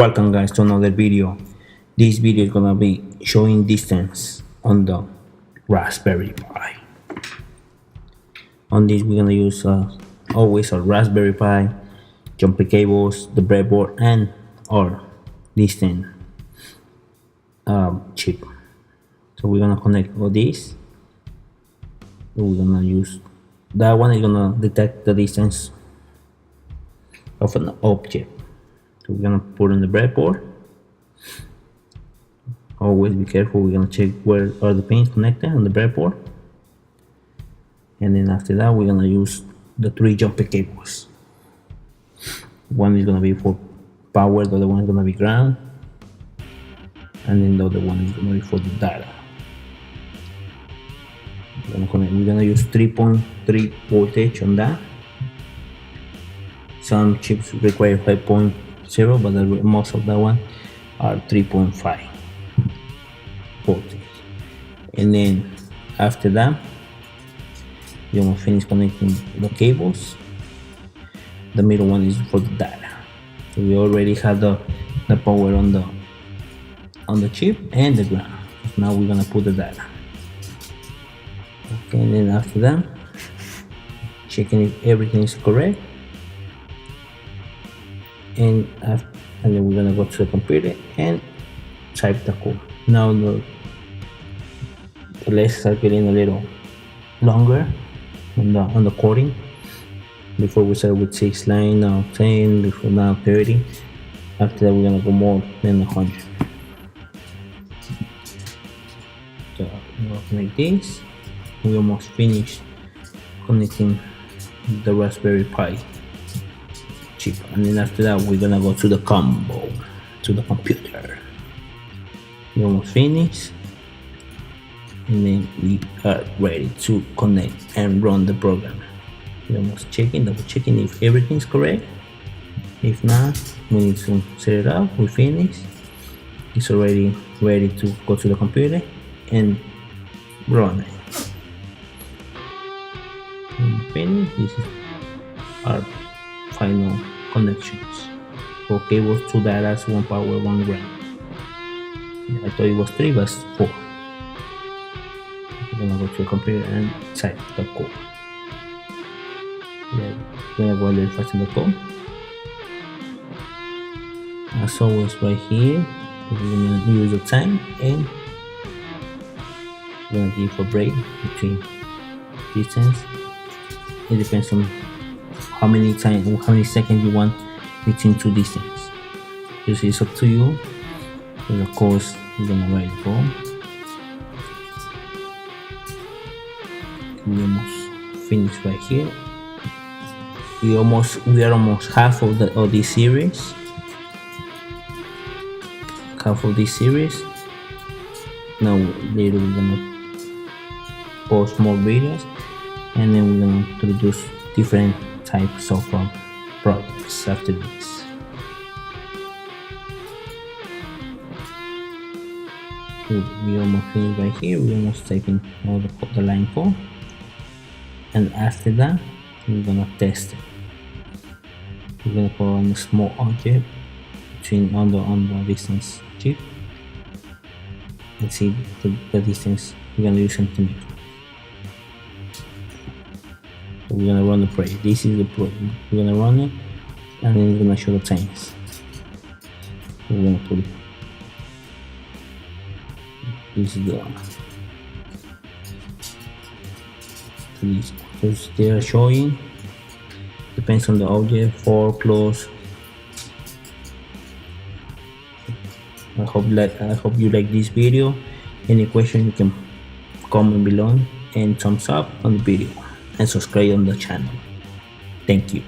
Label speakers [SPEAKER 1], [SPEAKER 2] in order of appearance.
[SPEAKER 1] Welcome guys to another video. This video is gonna be showing distance on the Raspberry Pi. On this we're gonna use always a Raspberry Pi, jumping cables, the breadboard, and our distance chip. So we're gonna connect all these. So we're gonna use that one is gonna detect the distance of an object. So we're gonna put on the breadboard. Always be careful, we're gonna check where are the pins connected on the breadboard. And then after that we're gonna use the 3 jumping cables. One is gonna be for power, the other one is gonna be ground, and then the other one is gonna be for the data. We're gonna use 3.3 voltage on that. Some chips require 5.0, but most of that one are 3.5 voltage. And then after that you will finish connecting the cables. The middle one is for the data. So we already have the power on the chip and the ground. Now we're gonna put the data. Okay, and then after that, checking if everything is correct, and then we're gonna go to the computer and type the code. Now the letters are getting a little longer on the coding. Before we start with 6 line, now 10, before now 30. After that we're gonna go more than 100. So we're gonna connect this. We almost finished connecting the Raspberry Pi chip, and then after that we're gonna go to the combo, to the computer. We almost finished, and then we are ready to connect and run the program. We're almost double checking if everything's correct. If not, we need to set it up. We finish. It's already ready to go to the computer and run it. Finish. This is our final connections. 4 cables, 2 data, 1 power, 1 ground. I thought it was 3, but it's 4. We're gonna go to the computer and type the code. We're gonna go a little faster in the code. As always, right here, we're gonna use the time, and we're gonna give a break between distance. It depends on how many seconds you want between 2 distance. This is up to you. So of course we're gonna write it go. We almost finished right here. We are almost half of this series. Half of this series. Now later we're gonna post more videos, and then we're going to introduce different types of projects after this. So we almost finished right here. We're almost typing all the line code, and after that we're going to test it. We're going to put on a small object on the distance chip and see the distance. We're going to use centimeter. We're gonna run the project. This is the project. We're gonna run it, and then we're gonna show the times. We're gonna put it. This is because they are showing. Depends on the object. 4 close. I hope you like this video. Any question you can comment below, and thumbs up on the video, and subscribe on the channel. Thank you.